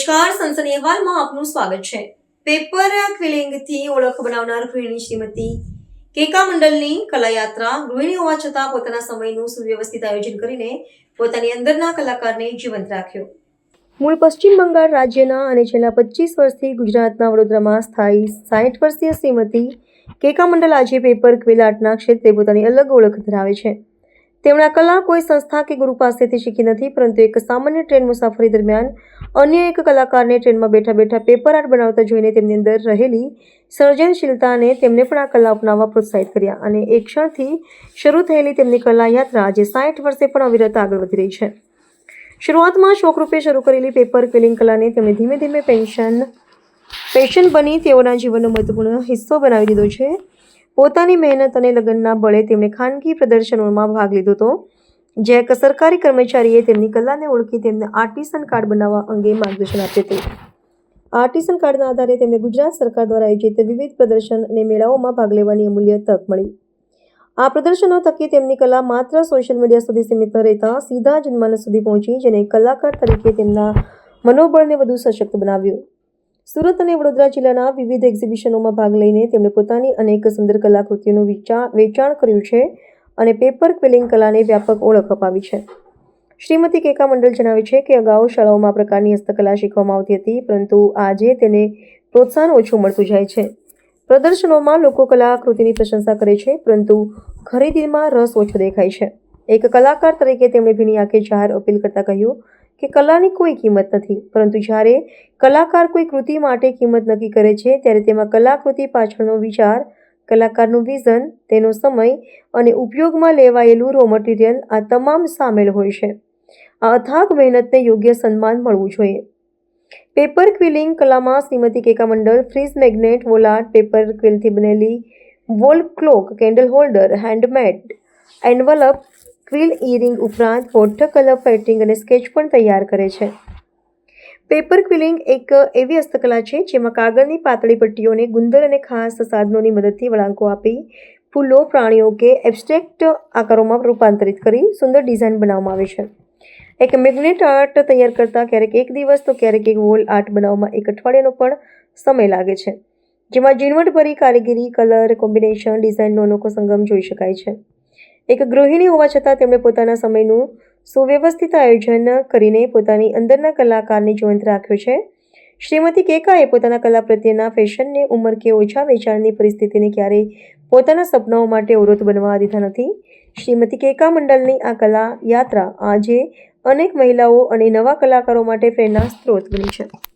નમસ્કાર, સનસની અહેવાલમાં આપનું સ્વાગત છે। પેપર ક્વિલિંગથી ઓળખ બનાવનાર ગૃહિણી શ્રીમતી કેકા મંડલની કલાયાત્રા ગૃહિણી હોવા છતાં પોતાના સમયનું સુવ્યવસ્થિત આયોજન કરીને પોતાની અંદરના કલાકારને જીવંત રાખ્યો। મૂળ પશ્ચિમ બંગાળ રાજ્યના અને છેલ્લા 25 વર્ષથી ગુજરાતના વડોદરામાં સ્થાયી 60 વર્ષીય શ્રીમતી કેકા મંડલ આજે પેપર ક્વિલ આર્ટના ક્ષેત્રે પોતાની અલગ ઓળખ ધરાવે છે। તેમણે કલા કોઈ સંસ્થા કે ગુરુ પાસેથી શીખી નથી, પરંતુ એક સામાન્ય ટ્રેન મુસાફરી દરમિયાન અન્ય એક કલાકારને ટ્રેનમાં બેઠા બેઠા પેપર આર્ટ બનાવતા જોઈને તેમની અંદર રહેલી સર્જનશીલતાને તેમને પણ આ કલા અપનાવવા પ્રોત્સાહિત કર્યા અને એક ક્ષણથી શરૂ થયેલી તેમની કલા યાત્રા આજે 60 વર્ષે પણ અવિરત આગળ વધી રહી છે। શરૂઆતમાં શોખરૂપે શરૂ કરેલી પેપર ક્વિલિંગ કલાને તેમણે ધીમે ધીમે પેશન બની તેઓના જીવનનો મહત્વપૂર્ણ હિસ્સો બનાવી દીધો છે। પોતાની મહેનત અને લગનના બળે તેમણે ખાનગી પ્રદર્શનોમાં ભાગ લીધો હતો, જ્યાં એક સરકારી કર્મચારીએ તેમની કલાને ઓળખી તેમને આર્ટિસન કાર્ડ બનાવવા અંગે માર્ગદર્શન આપ્યું હતું। આર્ટિસન કાર્ડના આધારે તેમને ગુજરાત સરકાર દ્વારા આયોજિત વિવિધ પ્રદર્શન અને મેળાઓમાં ભાગ લેવાની અમૂલ્ય તક મળી। આ પ્રદર્શનો થકી તેમની કલા માત્ર સોશિયલ મીડિયા સુધી સીમિત ન રહેતા સીધા જનમાનસ સુધી પહોંચી, જેને કલાકાર તરીકે તેમના મનોબળને વધુ સશક્ત બનાવ્યું। સુરત અને વડોદરા જિલ્લાના વિવિધ એક્ઝિબિશનોમાં ભાગ લઈને તેમણે પોતાની અનેક સુંદર કલાકૃતિઓનું વેચાણ કર્યું છે અને પેપર ક્વિલિંગ કલાને વ્યાપક ઓળખ અપાવી છે। શ્રીમતી કેકા મંડલ જણાવે છે કે અગાઉ શાળાઓમાં આ પ્રકારની હસ્તકલા શીખવવામાં આવતી હતી, પરંતુ આજે તેને પ્રોત્સાહન ઓછું મળતું જાય છે। પ્રદર્શનોમાં લોકો કલાકૃતિની પ્રશંસા કરે છે, પરંતુ ખરીદીમાં રસ ઓછો દેખાય છે। એક કલાકાર તરીકે તેમણે ભીની આંખે જાહેર અપીલ કરતા કહ્યું કે કલાની કોઈ કિંમત નથી, પરંતુ જ્યારે કલાકાર કોઈ કૃતિ માટે કિંમત નક્કી કરે છે ત્યારે તેમાં કલાકૃતિ પાછળનો વિચાર, કલાકારનું વિઝન, તેનો સમય અને ઉપયોગમાં લેવાયેલું રો મટીરિયલ આ તમામ સામેલ હોય છે। આ અથાગ મહેનતને યોગ્ય સન્માન મળવું જોઈએ। પેપર ક્વિલિંગ કલામાં Shrimati Keka Mandal fridge magnet, wall art, paper ક્વિલથી બનેલી wall clock, candle holder, handmade envelope, quill earring ઉપરાંત વોટર કલર પેઇન્ટિંગ અને સ્કેચ પણ તૈયાર કરે છે। પેપર ક્વિલિંગ એક એવી હસ્તકલા છે જેમાં કાગળની પાતળી પટ્ટીઓને ગુંદર અને ખાસ સાધનોની મદદથી વળાંકો આપી ફૂલો, પ્રાણીઓ કે એબ્સ્ટ્રેક્ટ આકારોમાં રૂપાંતરિત કરી સુંદર ડિઝાઇન બનાવવામાં આવે છે। એક મેગ્નેટ આર્ટ તૈયાર કરતાં ક્યારેક એક દિવસ તો ક્યારેક એક વોલ આર્ટ બનાવવામાં એક અઠવાડિયાનો પણ સમય લાગે છે, જેમાં ઝીણવટભરી કારીગરી, કલર કોમ્બિનેશન, ડિઝાઇનનો અનોખો સંગમ જોઈ શકાય છે। એક ગૃહિણી હોવા છતાં તેમણે પોતાના સમયનું સુવ્યવસ્થિત આયોજન કરીને પોતાની અંદરના કલાકારને જીવંત રાખ્યો છે। શ્રીમતી કેકાએ પોતાના કલા પ્રત્યેના ફેશનને ઉંમર કે ઓછા વેચાણની પરિસ્થિતિને ક્યારેય પોતાના સપનાઓ માટે અવરોધ બનવા દીધા નથી। શ્રીમતી કેકા મંડલની આ કલા યાત્રા આજે અનેક મહિલાઓ અને નવા કલાકારો માટે પ્રેરણા સ્ત્રોત બની છે।